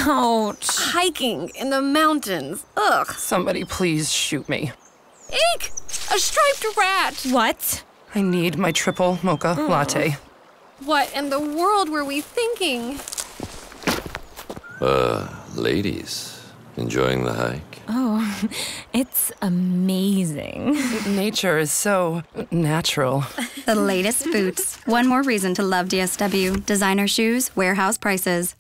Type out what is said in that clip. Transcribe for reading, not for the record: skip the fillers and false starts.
Ouch. Hiking in the mountains. Ugh. Somebody please shoot me. Eek! A striped rat! What? I need my triple mocha latte. What in the world were we thinking? Ladies, enjoying the hike? Oh, it's amazing. Nature is so natural. The latest boots. One more reason to love DSW. Designer shoes, warehouse prices.